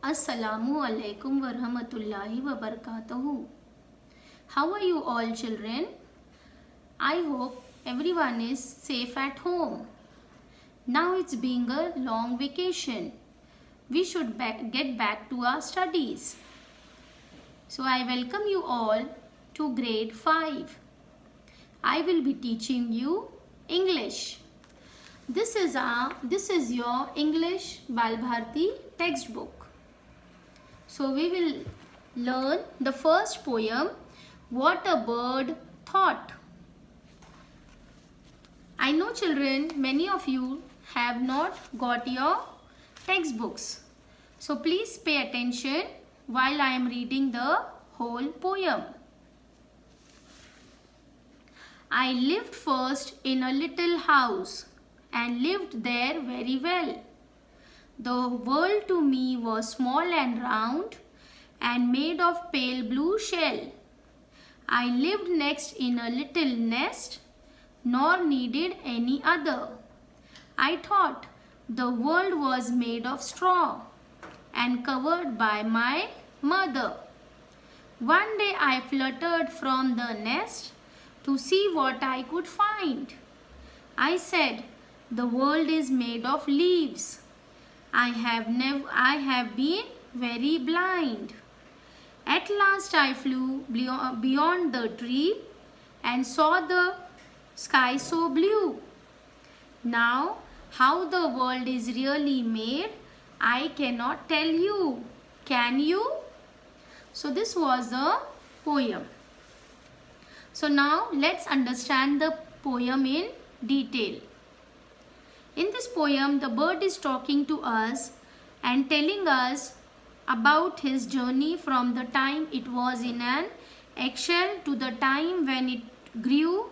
Assalamu alaikum wa rahmatullahi wa barakatuhu. How are you all children? I hope everyone is safe at home. Now it's being a long vacation. We should get back to our studies. So I welcome you all to grade 5. I will be teaching you English. This is your English Balbharti textbook. So we will learn the first poem, What a Bird Thought. I know children, many of you have not got your textbooks. So please pay attention while I am reading the whole poem. I lived first in a little house and lived there very well. The world to me was small and round and made of pale blue shell. I lived next in a little nest, nor needed any other. I thought the world was made of straw and covered by my mother. One day I fluttered from the nest to see what I could find. I said, the world is made of leaves. I have been very blind. At last I flew beyond the tree and saw the sky so blue. Now, how the world is really made, I cannot tell you. Can you? So this was a poem. So now let's understand the poem in detail. In this poem, the bird is talking to us and telling us about his journey from the time it was in an eggshell to the time when it grew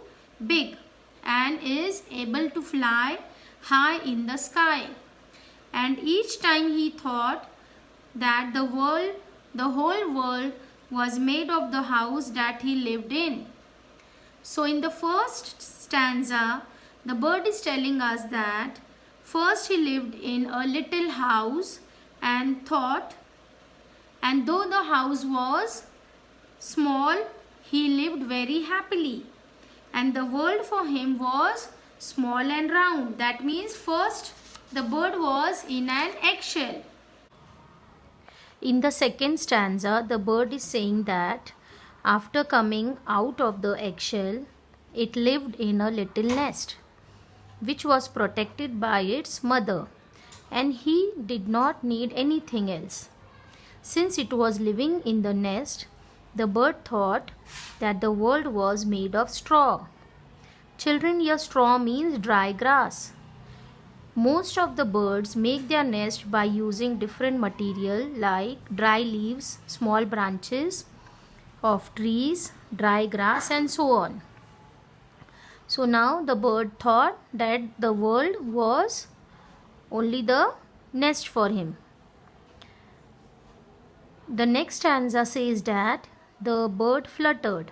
big and is able to fly high in the sky. And each time he thought that the whole world was made of the house that he lived in. So in the first stanza, the bird is telling us that first he lived in a little house and thought, and though the house was small, he lived very happily. And the world for him was small and round. That means first the bird was in an eggshell. In the second stanza, the bird is saying that after coming out of the eggshell, it lived in a little nest, which was protected by its mother, and he did not need anything else. Since it was living in the nest, the bird thought that the world was made of straw. Children, here straw means dry grass. Most of the birds make their nest by using different material like dry leaves, small branches of trees, dry grass, and so on. So now the bird thought that the world was only the nest for him. The next stanza says that the bird fluttered.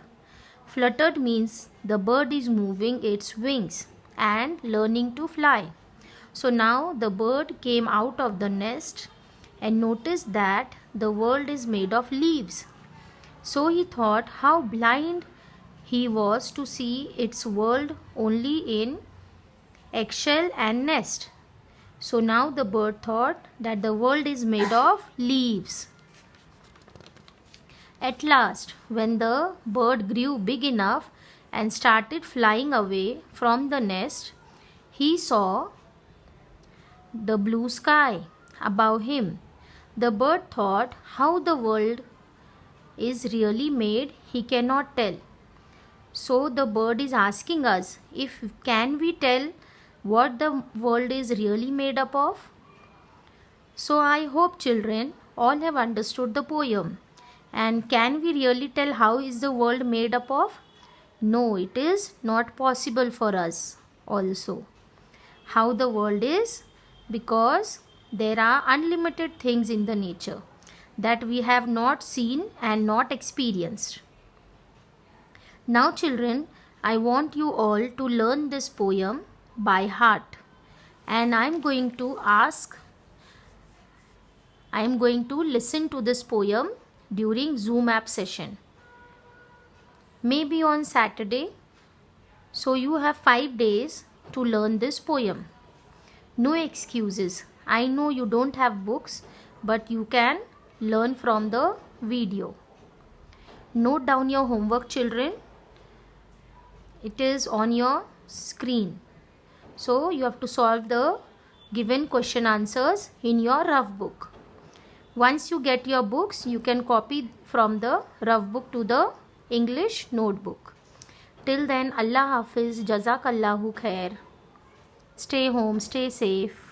Fluttered means the bird is moving its wings and learning to fly. So now the bird came out of the nest and noticed that the world is made of leaves. So he thought how blind he was to see its world only in eggshell and nest. So now the bird thought that the world is made of leaves. At last, when the bird grew big enough and started flying away from the nest, he saw the blue sky above him. The bird thought how the world is really made, he cannot tell. So the bird is asking us if can we tell what the world is really made up of? So I hope children all have understood the poem. And can we really tell how is the world made up of? No, it is not possible for us also. How the world is? Because there are unlimited things in the nature that we have not seen and not experienced. Now children, I want you all to learn this poem by heart, and I am going to ask I am going to listen to this poem during Zoom app session. Maybe on Saturday. So you have 5 days to learn this poem. No excuses. I know you don't have books, but you can learn from the video. Note down your homework, children. It is on your screen. So you have to solve the given question answers in your rough book. Once you get your books, you can copy from the rough book to the English notebook. Till then, Allah Hafiz, Jazakallahu Khair. Stay home, stay safe.